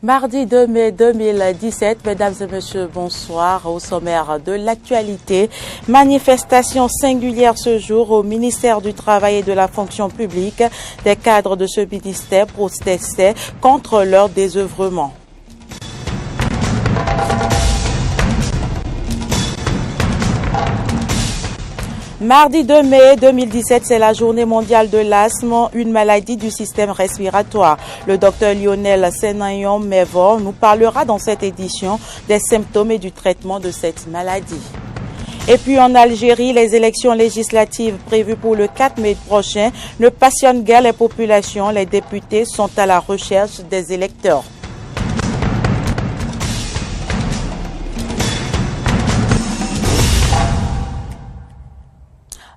Mardi 2 mai 2017, mesdames et messieurs, bonsoir. Au sommaire de l'actualité, manifestation singulière ce jour au ministère du Travail et de la Fonction publique. Des cadres de ce ministère protestaient contre leur désœuvrement. Mardi 2 mai 2017, c'est la journée mondiale de l'asthme, une maladie du système respiratoire. Le docteur Lionel Senayon-Mevor nous parlera dans cette édition des symptômes et du traitement de cette maladie. Et puis en Algérie, les élections législatives prévues pour le 4 mai prochain ne passionnent guère les populations. Les députés sont à la recherche des électeurs.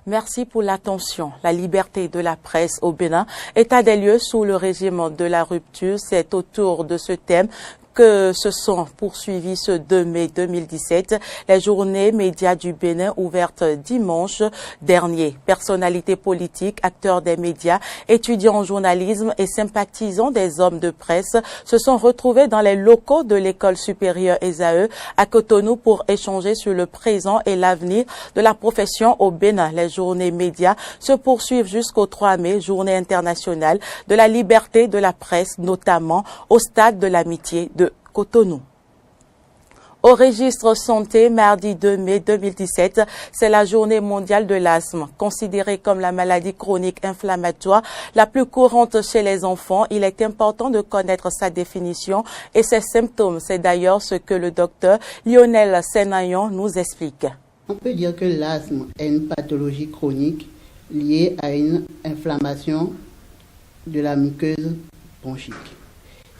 Merci pour l'attention. La liberté de la presse au Bénin, état des lieux sous le régime de la rupture. C'est autour de ce thème que se sont poursuivis ce 2 mai 2017 les journées médias du Bénin ouvertes dimanche dernier. Personnalités politiques, acteurs des médias, étudiants en journalisme et sympathisants des hommes de presse se sont retrouvés dans les locaux de l'école supérieure ESAE à Cotonou pour échanger sur le présent et l'avenir de la profession au Bénin. Les journées médias se poursuivent jusqu'au 3 mai, journée internationale de la liberté de la presse, notamment au stade de l'amitié de Cotonou. Au registre santé, mardi 2 mai 2017, c'est la journée mondiale de l'asthme. Considérée comme la maladie chronique inflammatoire la plus courante chez les enfants, il est important de connaître sa définition et ses symptômes. C'est d'ailleurs ce que le docteur Lionel Senayon nous explique. On peut dire que l'asthme est une pathologie chronique liée à une inflammation de la muqueuse bronchique.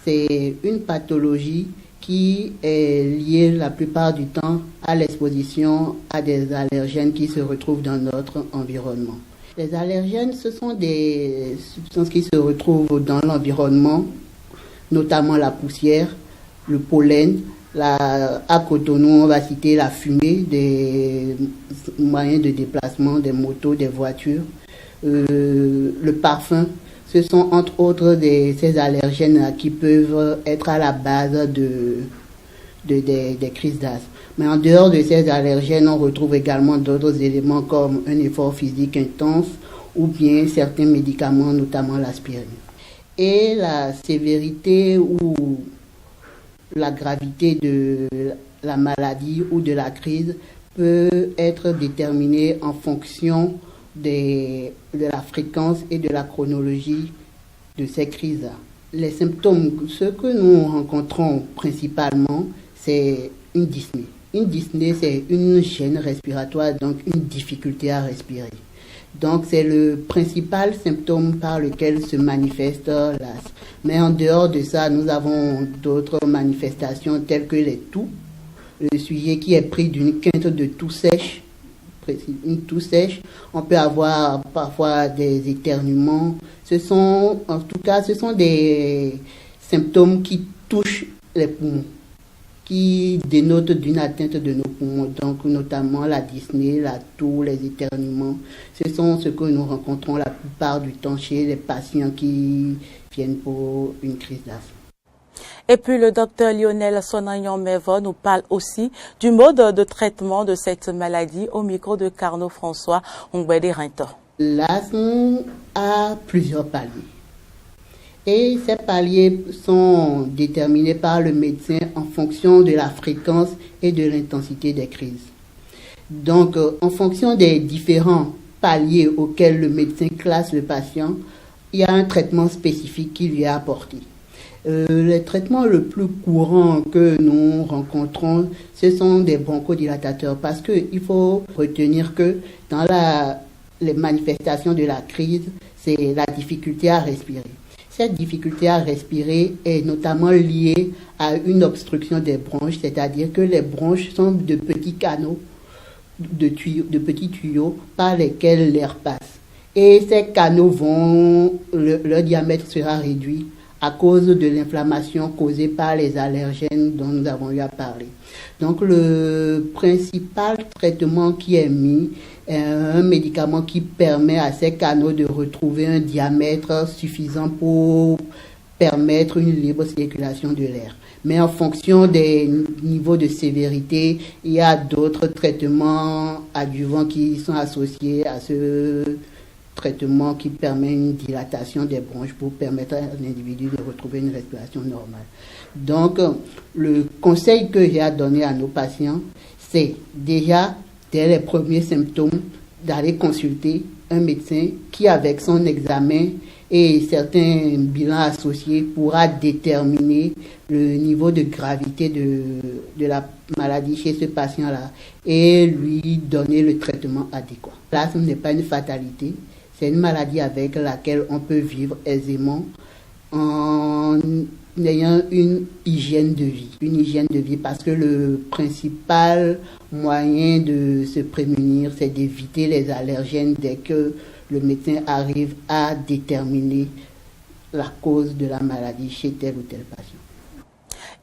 C'est une pathologie qui est liée la plupart du temps à l'exposition à des allergènes qui se retrouvent dans notre environnement. Les allergènes, ce sont des substances qui se retrouvent dans l'environnement, notamment la poussière, le pollen. À Cotonou, on va citer la fumée des moyens de déplacement, des motos, des voitures, le parfum. Ce sont entre autres ces allergènes qui peuvent être à la base des crises d'asthme. Mais en dehors de ces allergènes, on retrouve également d'autres éléments comme un effort physique intense ou bien certains médicaments, notamment l'aspirine. Et la sévérité ou la gravité de la maladie ou de la crise peut être déterminée en fonction de la fréquence et de la chronologie de ces crises. Les symptômes, ce que nous rencontrons principalement, c'est une dyspnée. Une dyspnée, c'est une gêne respiratoire, donc une difficulté à respirer. Donc c'est le principal symptôme par lequel se manifeste l'asthme. Mais en dehors de ça, nous avons d'autres manifestations telles que les toux. Le sujet qui est pris d'une quinte de toux sèche, une toux sèche, on peut avoir parfois des éternuements. Ce sont des symptômes qui touchent les poumons, qui dénotent d'une atteinte de nos poumons, donc notamment la dyspnée, la toux, les éternuements. Ce sont ce que nous rencontrons la plupart du temps chez les patients qui viennent pour une crise d'asthme. Et puis le docteur Lionel Senayon-Mevor nous parle aussi du mode de traitement de cette maladie au micro de Carnot François Ongbede-Rinto. L'asthme a plusieurs paliers. Et ces paliers sont déterminés par le médecin en fonction de la fréquence et de l'intensité des crises. Donc, en fonction des différents paliers auxquels le médecin classe le patient, il y a un traitement spécifique qui lui est apporté. Le traitement le plus courant que nous rencontrons, ce sont des bronchodilatateurs parce qu'il faut retenir que dans les manifestations de la crise, c'est la difficulté à respirer. Cette difficulté à respirer est notamment liée à une obstruction des bronches, c'est-à-dire que les bronches sont de petits canaux, de petits tuyaux par lesquels l'air passe. Et ces canaux leur diamètre sera réduit à cause de l'inflammation causée par les allergènes dont nous avons eu à parler. Donc le principal traitement qui est mis est un médicament qui permet à ces canaux de retrouver un diamètre suffisant pour permettre une libre circulation de l'air. Mais en fonction des niveaux de sévérité, il y a d'autres traitements adjuvants qui sont associés à ce traitement qui permet une dilatation des bronches pour permettre à l'individu de retrouver une respiration normale. Donc, le conseil que j'ai à donner à nos patients, c'est déjà, dès les premiers symptômes, d'aller consulter un médecin qui, avec son examen et certains bilans associés, pourra déterminer le niveau de gravité de la maladie chez ce patient-là et lui donner le traitement adéquat. L'asthme n'est pas une fatalité, c'est une maladie avec laquelle on peut vivre aisément en ayant une hygiène de vie. Une hygiène de vie parce que le principal moyen de se prémunir, c'est d'éviter les allergènes dès que le médecin arrive à déterminer la cause de la maladie chez tel ou tel patient.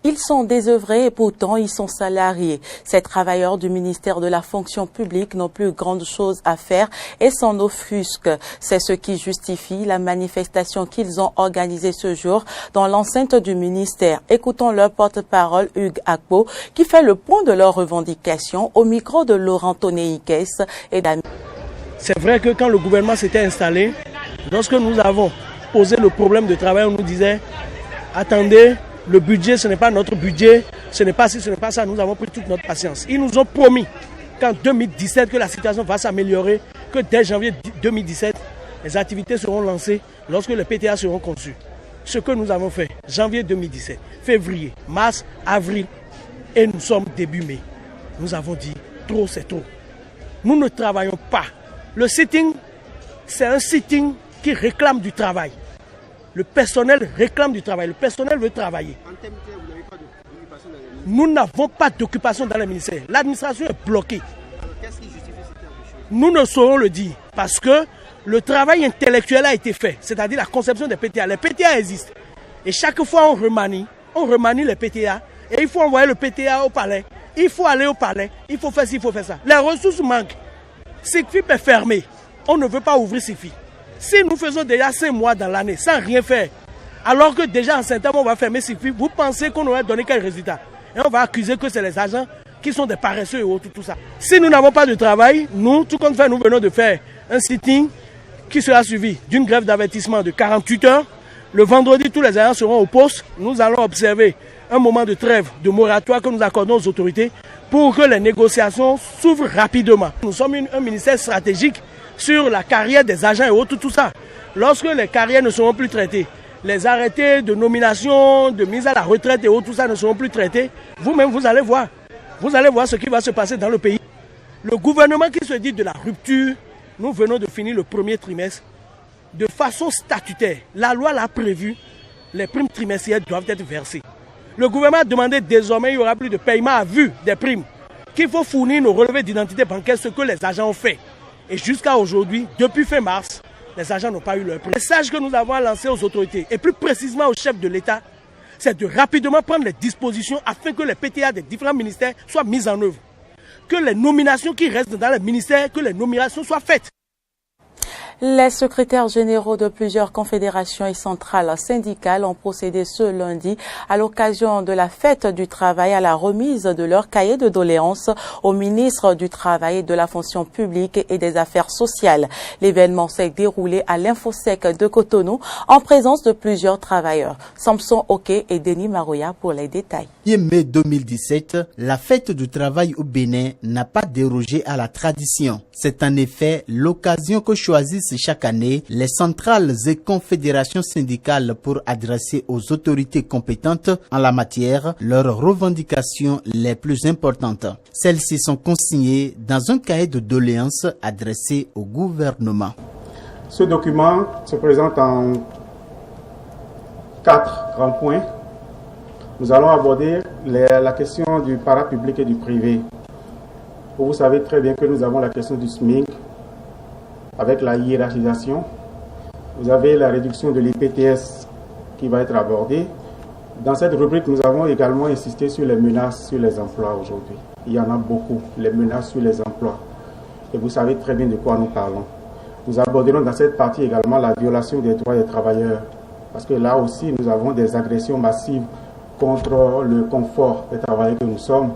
Ils sont désœuvrés et pourtant ils sont salariés. Ces travailleurs du ministère de la fonction publique n'ont plus grande chose à faire et s'en offusquent. C'est ce qui justifie la manifestation qu'ils ont organisée ce jour dans l'enceinte du ministère. Écoutons leur porte-parole Hugues Akpo qui fait le point de leurs revendications au micro de Laurent Tonéikes et d'Ami. C'est vrai que quand le gouvernement s'était installé, lorsque nous avons posé le problème de travail, on nous disait « Attendez, le budget, ce n'est pas notre budget, ce n'est pas ci, ce n'est pas ça. » Nous avons pris toute notre patience. Ils nous ont promis qu'en 2017, que la situation va s'améliorer, que dès janvier 2017, les activités seront lancées lorsque les PTA seront conçus. Ce que nous avons fait, janvier 2017, février, mars, avril, et nous sommes début mai. Nous avons dit, trop c'est trop. Nous ne travaillons pas. Le sitting, c'est un sitting qui réclame du travail. Le personnel réclame du travail. Le personnel veut travailler. Nous n'avons pas d'occupation dans le ministère. L'administration est bloquée. Nous ne saurons le dire parce que le travail intellectuel a été fait, c'est-à-dire la conception des PTA. Les PTA existent. Et chaque fois on remanie les PTA et il faut envoyer le PTA au palais. Il faut aller au palais, il faut faire ci, il faut faire ça. Les ressources manquent. SICFIP est fermé. On ne veut pas ouvrir SICFIP. Si nous faisons déjà 5 mois dans l'année sans rien faire, alors que déjà en septembre on va fermer SICFIP, vous pensez qu'on aurait donné quel résultat? Et on va accuser que c'est les agents qui sont des paresseux et autres, tout ça. Si nous n'avons pas de travail, nous, tout compte fait, nous venons de faire un sitting qui sera suivi d'une grève d'avertissement de 48 heures. Le vendredi, tous les agents seront au poste. Nous allons observer un moment de trêve, de moratoire que nous accordons aux autorités pour que les négociations s'ouvrent rapidement. Nous sommes un ministère stratégique sur la carrière des agents et autres, tout ça. Lorsque les carrières ne seront plus traitées, les arrêtés de nomination, de mise à la retraite et autres, tout ça ne seront plus traités, vous-même vous allez voir. Vous allez voir ce qui va se passer dans le pays. Le gouvernement qui se dit de la rupture, nous venons de finir le premier trimestre de façon statutaire. La loi l'a prévu, les primes trimestrielles doivent être versées. Le gouvernement a demandé désormais, il n'y aura plus de paiement à vue des primes, qu'il faut fournir nos relevés d'identité bancaire, ce que les agents ont fait. Et jusqu'à aujourd'hui, depuis fin mars, les agents n'ont pas eu leur prime. Le message que nous avons lancé aux autorités, et plus précisément au chef de l'État, c'est de rapidement prendre les dispositions afin que les PTA des différents ministères soient mises en œuvre. Que les nominations qui restent dans les ministères, que les nominations soient faites. Les secrétaires généraux de plusieurs confédérations et centrales syndicales ont procédé ce lundi à l'occasion de la fête du travail à la remise de leur cahier de doléances au ministre du Travail et de la fonction publique et des affaires sociales. L'événement s'est déroulé à l'Infosec de Cotonou en présence de plusieurs travailleurs. Samson Oké et Denis Maroya pour les détails. Mai 2017, la fête du travail au Bénin n'a pas dérogé à la tradition. C'est en effet l'occasion que choisissent chaque année les centrales et confédérations syndicales pour adresser aux autorités compétentes en la matière leurs revendications les plus importantes. Celles-ci sont consignées dans un cahier de doléances adressé au gouvernement. Ce document se présente en 4 grands points. Nous allons aborder la question du parapublic et du privé. Vous savez très bien que nous avons la question du SMIC avec la hiérarchisation. Vous avez la réduction de l'IPTS qui va être abordée. Dans cette rubrique, nous avons également insisté sur les menaces sur les emplois aujourd'hui. Il y en a beaucoup, les menaces sur les emplois. Et vous savez très bien de quoi nous parlons. Nous aborderons dans cette partie également la violation des droits des travailleurs Parce que là aussi, nous avons des agressions massives contre le confort des travailleurs que nous sommes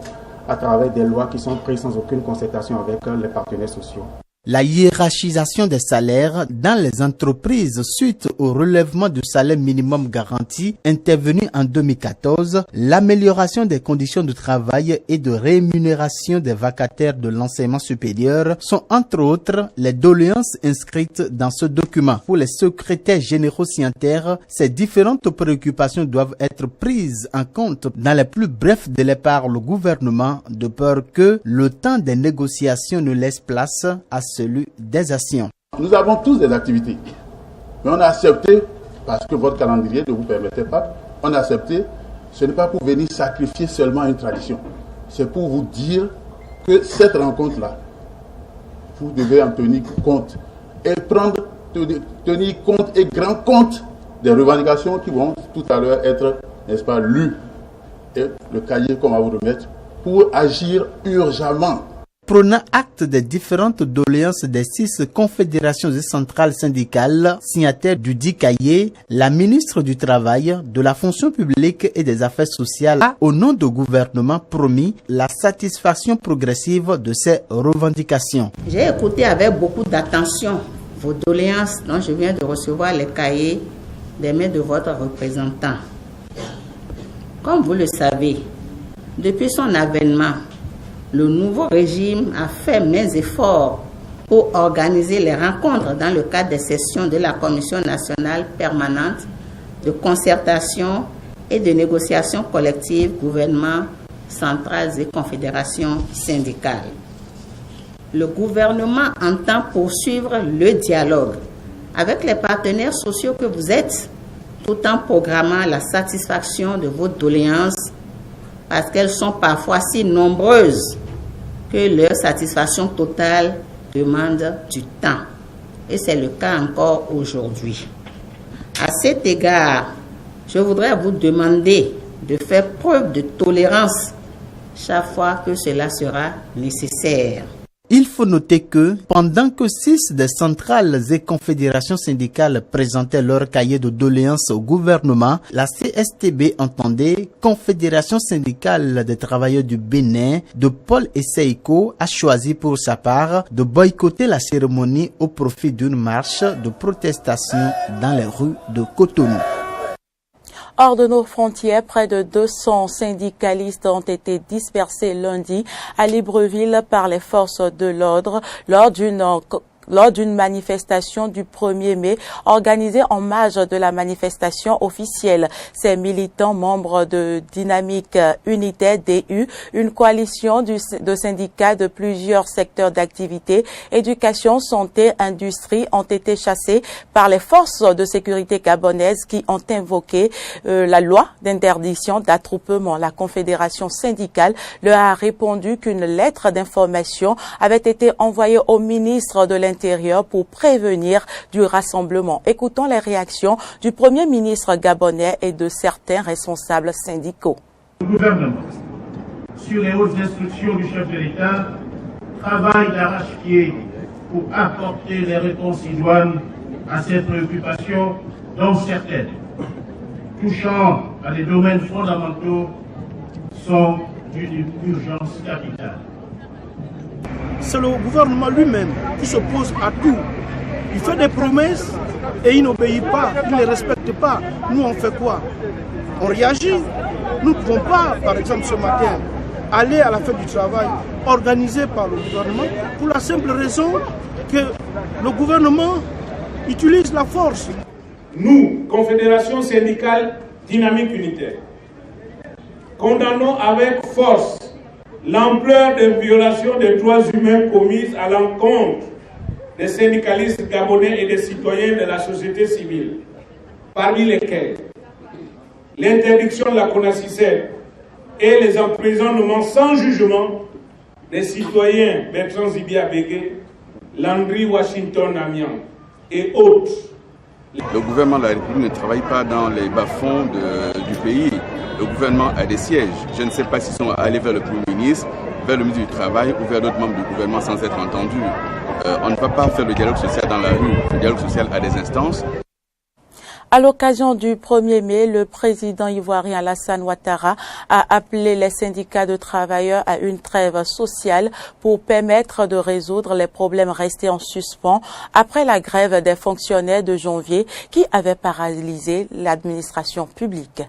à travers des lois qui sont prises sans aucune concertation avec les partenaires sociaux. La hiérarchisation des salaires dans les entreprises suite au relèvement du salaire minimum garanti intervenu en 2014, l'amélioration des conditions de travail et de rémunération des vacataires de l'enseignement supérieur sont entre autres les doléances inscrites dans ce document. Pour les secrétaires généraux signataires, ces différentes préoccupations doivent être prises en compte dans les plus brefs délais par le gouvernement, de peur que le temps des négociations ne laisse place à celui des actions. Nous avons tous des activités, mais on a accepté, parce que votre calendrier ne vous permettait pas, on a accepté, ce n'est pas pour venir sacrifier seulement une tradition, c'est pour vous dire que cette rencontre-là, vous devez en tenir compte et tenir compte et grand compte des revendications qui vont tout à l'heure être, n'est-ce pas, lues, et le cahier qu'on va vous remettre pour agir urgemment. Prenant acte des différentes doléances des 6 confédérations et centrales syndicales signataires du dit cahier, la ministre du Travail, de la fonction publique et des affaires sociales a, au nom du gouvernement, promis la satisfaction progressive de ces revendications. J'ai écouté avec beaucoup d'attention vos doléances dont je viens de recevoir les cahiers des mains de votre représentant. Comme vous le savez, depuis son avènement, le nouveau régime a fait maints efforts pour organiser les rencontres dans le cadre des sessions de la Commission nationale permanente de concertation et de négociation collective, gouvernement, centrales et confédérations syndicales. Le gouvernement entend poursuivre le dialogue avec les partenaires sociaux que vous êtes, tout en programmant la satisfaction de vos doléances parce qu'elles sont parfois si nombreuses que leur satisfaction totale demande du temps. Et c'est le cas encore aujourd'hui. À cet égard, je voudrais vous demander de faire preuve de tolérance chaque fois que cela sera nécessaire. Il faut noter que pendant que 6 des centrales et confédérations syndicales présentaient leur cahier de doléances au gouvernement, la CSTB entendait, Confédération syndicale des travailleurs du Bénin, de Paul Esseiko, a choisi pour sa part de boycotter la cérémonie au profit d'une marche de protestation dans les rues de Cotonou. Hors de nos frontières, près de 200 syndicalistes ont été dispersés lundi à Libreville par les forces de l'ordre lors d'une manifestation du 1er mai organisée en marge de la manifestation officielle. Ces militants, membres de Dynamique Unitaire DU, une coalition de syndicats de plusieurs secteurs d'activité, éducation, santé, industrie, ont été chassés par les forces de sécurité gabonaises qui ont invoqué la loi d'interdiction d'attroupement. La Confédération syndicale leur a répondu qu'une lettre d'information avait été envoyée au ministre de l'Intérieur pour prévenir du rassemblement. Écoutons les réactions du Premier ministre gabonais et de certains responsables syndicaux. Le gouvernement, sur les hautes instructions du chef de l'État, travaille d'arrache-pied pour apporter les réponses idoines à ces préoccupations, dont certaines, touchant à des domaines fondamentaux, sont d'une urgence capitale. C'est le gouvernement lui-même qui s'oppose à tout. Il fait des promesses et il n'obéit pas, il ne les respecte pas. Nous, on fait quoi? On réagit. Nous ne pouvons pas, par exemple ce matin, aller à la fête du travail organisée par le gouvernement pour la simple raison que le gouvernement utilise la force. Nous, Confédération syndicale Dynamique Unitaire, condamnons avec force l'ampleur des violations des droits humains commises à l'encontre des syndicalistes gabonais et des citoyens de la société civile, parmi lesquels l'interdiction de la CONACYCER et les emprisonnements sans jugement des citoyens Bertrand Zibia Bégué, Landry Washington Amian et autres. Le gouvernement de la République ne travaille pas dans les bas-fonds du pays. Le gouvernement a des sièges. Je ne sais pas s'ils sont allés vers le Premier ministre, vers le ministre du Travail ou vers d'autres membres du gouvernement sans être entendus. On ne va pas faire le dialogue social dans la rue. Le dialogue social a des instances. À l'occasion du 1er mai, le président ivoirien Alassane Ouattara a appelé les syndicats de travailleurs à une trêve sociale pour permettre de résoudre les problèmes restés en suspens après la grève des fonctionnaires de janvier qui avait paralysé l'administration publique.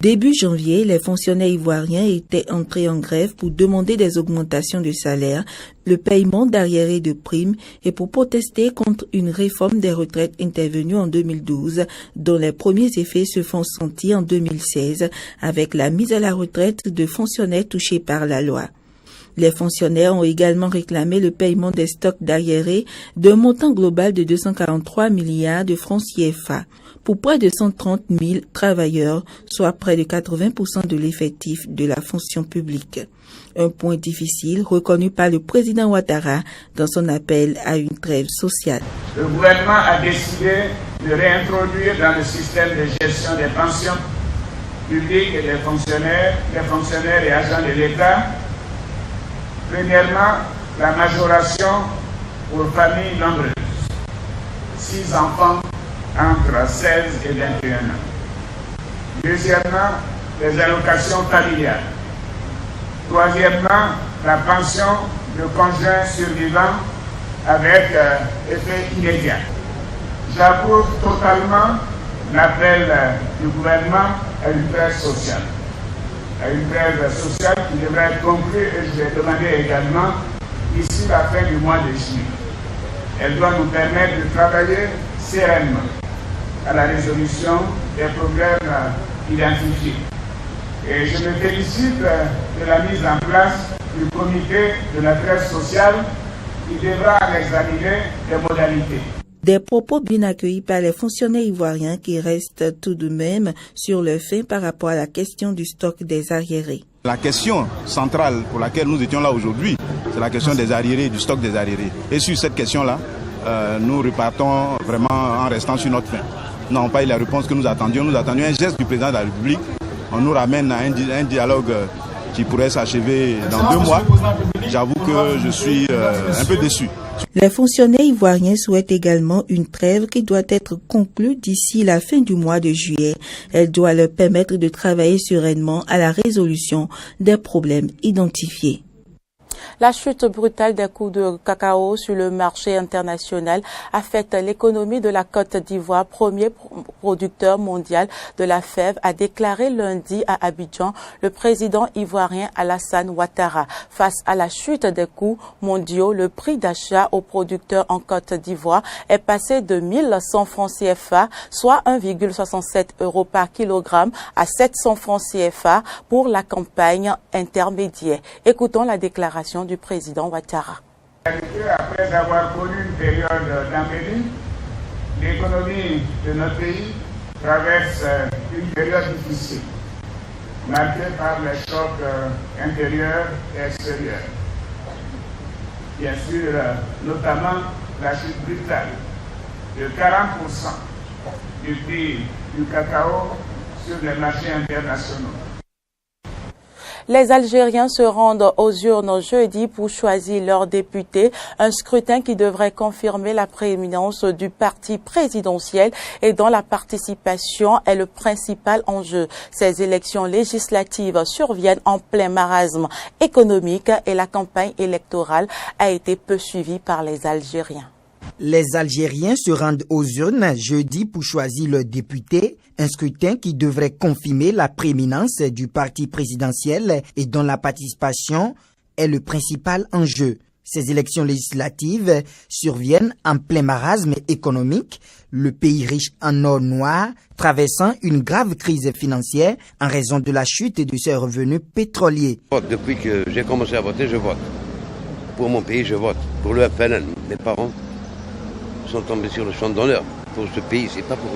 Début janvier, les fonctionnaires ivoiriens étaient entrés en grève pour demander des augmentations de salaire, le paiement d'arriérés de primes et pour protester contre une réforme des retraites intervenue en 2012, dont les premiers effets se font sentir en 2016 avec la mise à la retraite de fonctionnaires touchés par la loi. Les fonctionnaires ont également réclamé le paiement des stocks d'arriérés d'un montant global de 243 milliards de francs CFA pour près de 130 000 travailleurs, soit près de 80% de l'effectif de la fonction publique. Un point difficile reconnu par le président Ouattara dans son appel à une trêve sociale. Le gouvernement a décidé de réintroduire dans le système de gestion des pensions publiques et des fonctionnaires et agents de l'État, premièrement, la majoration pour familles nombreuses, 6 enfants entre 16 et 21 ans. Deuxièmement, les allocations familiales. Troisièmement, la pension de conjoint survivant avec effet immédiat. J'approuve totalement l'appel du gouvernement à une trêve sociale. À une trêve sociale qui devrait être conclue, et je l'ai demandé également, d'ici la fin du mois de juillet. Elle doit nous permettre de travailler sereinement à la résolution des problèmes identifiés. Et je me félicite de la mise en place du comité de la trêve sociale qui devra en examiner les modalités. Des propos bien accueillis par les fonctionnaires ivoiriens qui restent tout de même sur leur faim par rapport à la question du stock des arriérés. La question centrale pour laquelle nous étions là aujourd'hui, c'est la question des arriérés, du stock des arriérés. Et sur cette question-là, nous repartons vraiment en restant sur notre faim. Nous n'avons pas eu la réponse que nous attendions. Nous attendions un geste du président de la République. On nous ramène à un dialogue qui pourrait s'achever dans 2 mois. J'avoue que je suis un peu déçu. Les fonctionnaires ivoiriens souhaitent également une trêve qui doit être conclue d'ici la fin du mois de juillet. Elle doit leur permettre de travailler sereinement à la résolution des problèmes identifiés. La chute brutale des coûts de cacao sur le marché international affecte l'économie de la Côte d'Ivoire, premier producteur mondial de la fève, a déclaré lundi à Abidjan le président ivoirien Alassane Ouattara. Face à la chute des coûts mondiaux, le prix d'achat aux producteurs en Côte d'Ivoire est passé de 1100 francs CFA, soit 1,67 € par kilogramme, à 700 francs CFA pour la campagne intermédiaire. Écoutons la déclaration du président Ouattara. Après avoir connu une période d'embellie, l'économie de notre pays traverse une période difficile, marquée par les chocs intérieurs et extérieurs. Bien sûr, notamment la chute brutale de 40% du prix du cacao sur les marchés internationaux. Les Algériens se rendent aux urnes jeudi pour choisir leurs députés, un scrutin qui devrait confirmer la prééminence du parti présidentiel et dont la participation est le principal enjeu. Ces élections législatives surviennent en plein marasme économique et la campagne électorale a été peu suivie par les Algériens. Les Algériens se rendent aux urnes jeudi pour choisir leurs députés, un scrutin qui devrait confirmer la prééminence du parti présidentiel et dont la participation est le principal enjeu. Ces élections législatives surviennent en plein marasme économique, le pays riche en or noir traversant une grave crise financière en raison de la chute de ses revenus pétroliers. Depuis que j'ai commencé à voter, je vote. Pour mon pays, je vote. Pour le FLN, mes parents sont tombés sur le champ d'honneur. Pour ce pays, c'est pas pour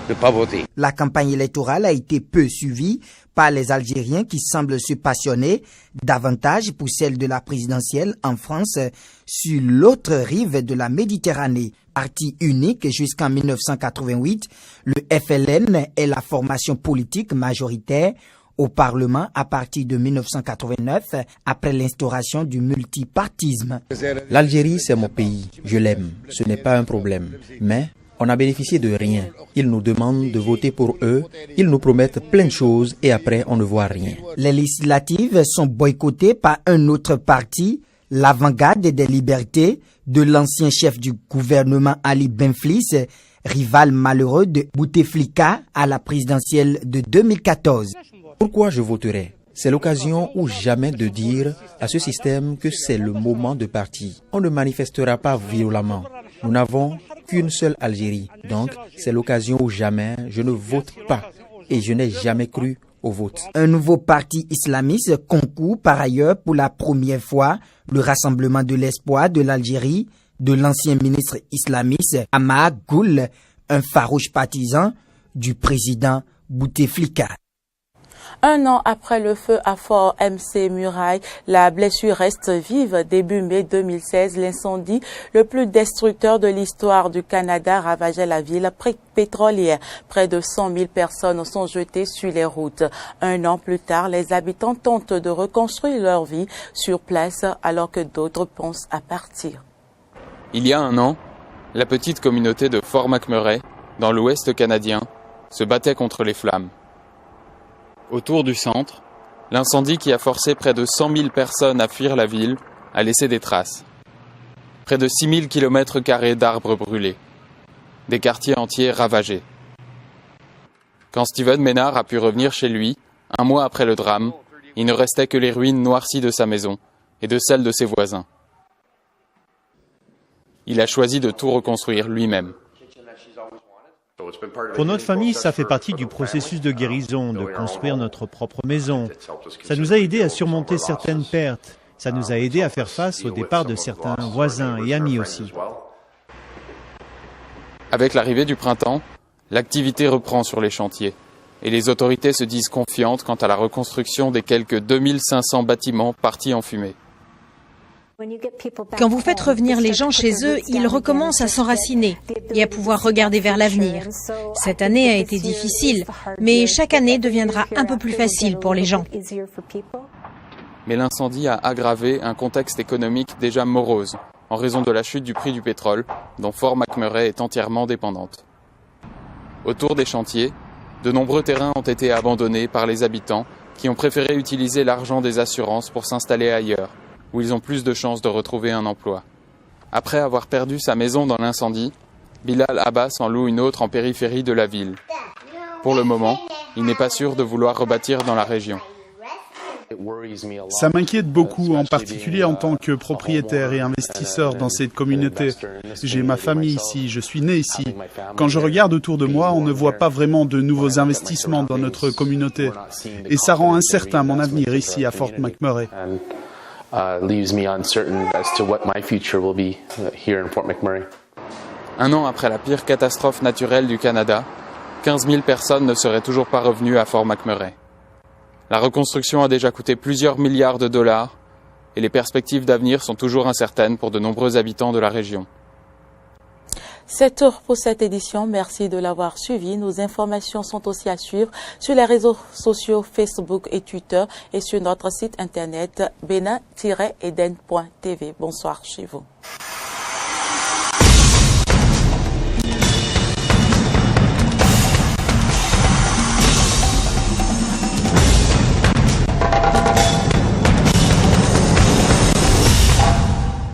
ne pas voter. La campagne électorale a été peu suivie par les Algériens qui semblent se passionner davantage pour celle de la présidentielle en France sur l'autre rive de la Méditerranée. Parti unique jusqu'en 1988, le FLN est la formation politique majoritaire au Parlement à partir de 1989, après l'instauration du multipartisme. L'Algérie, c'est mon pays. Je l'aime. Ce n'est pas un problème. Mais On a bénéficié de rien. Ils nous demandent de voter pour eux, ils nous promettent plein de choses et après on ne voit rien. Les législatives sont boycottées par un autre parti, l'Avant-Garde des Libertés, de l'ancien chef du gouvernement Ali Benflis, rival malheureux de Bouteflika à la présidentielle de 2014. Pourquoi je voterai? C'est l'occasion ou jamais de dire à ce système que c'est le moment de partir. On ne manifestera pas violemment. Nous n'avons qu'une seule Algérie. Donc, c'est l'occasion ou jamais je ne vote pas. Et je n'ai jamais cru au vote. Un nouveau parti islamiste concourt par ailleurs pour la première fois le Rassemblement de l'espoir de l'Algérie de l'ancien ministre islamiste Ahmad Goul, un farouche partisan du président Bouteflika. Un an après le feu à Fort MC Muraille, la blessure reste vive. Début mai 2016, l'incendie le plus destructeur de l'histoire du Canada ravageait la ville pétrolière. Près de 100 000 personnes sont jetées sur les routes. Un an plus tard, les habitants tentent de reconstruire leur vie sur place alors que d'autres pensent à partir. Il y a un an, la petite communauté de Fort McMurray, dans l'ouest canadien, se battait contre les flammes. Autour du centre, l'incendie qui a forcé près de 100 000 personnes à fuir la ville a laissé des traces. Près de 6 000 km² d'arbres brûlés. Des quartiers entiers ravagés. Quand Steven Ménard a pu revenir chez lui, un mois après le drame, il ne restait que les ruines noircies de sa maison et de celles de ses voisins. Il a choisi de tout reconstruire lui-même. Pour notre famille, ça fait partie du processus de guérison, de construire notre propre maison. Ça nous a aidé à surmonter certaines pertes. Ça nous a aidé à faire face au départ de certains voisins et amis aussi. Avec l'arrivée du printemps, l'activité reprend sur les chantiers et les autorités se disent confiantes quant à la reconstruction des quelques 2500 bâtiments partis en fumée. Quand vous faites revenir les gens chez eux, ils recommencent à s'enraciner et à pouvoir regarder vers l'avenir. Cette année a été difficile, mais chaque année deviendra un peu plus facile pour les gens. Mais l'incendie a aggravé un contexte économique déjà morose, en raison de la chute du prix du pétrole, dont Fort McMurray est entièrement dépendante. Autour des chantiers, de nombreux terrains ont été abandonnés par les habitants qui ont préféré utiliser l'argent des assurances pour s'installer ailleurs, où ils ont plus de chances de retrouver un emploi. Après avoir perdu sa maison dans l'incendie, Bilal Abbas en loue une autre en périphérie de la ville. Pour le moment, il n'est pas sûr de vouloir rebâtir dans la région. Ça m'inquiète beaucoup, en particulier en tant que propriétaire et investisseur dans cette communauté. J'ai ma famille ici, je suis né ici. Quand je regarde autour de moi, on ne voit pas vraiment de nouveaux investissements dans notre communauté. Et ça rend incertain mon avenir ici à Fort McMurray. Un an après la pire catastrophe naturelle du Canada, 15 000 personnes ne seraient toujours pas revenues à Fort McMurray. La reconstruction a déjà coûté plusieurs milliards de dollars et les perspectives d'avenir sont toujours incertaines pour de nombreux habitants de la région. C'est tout pour cette édition. Merci de l'avoir suivi. Nos informations sont aussi à suivre sur les réseaux sociaux Facebook et Twitter et sur notre site internet benin-eden.tv. Bonsoir chez vous.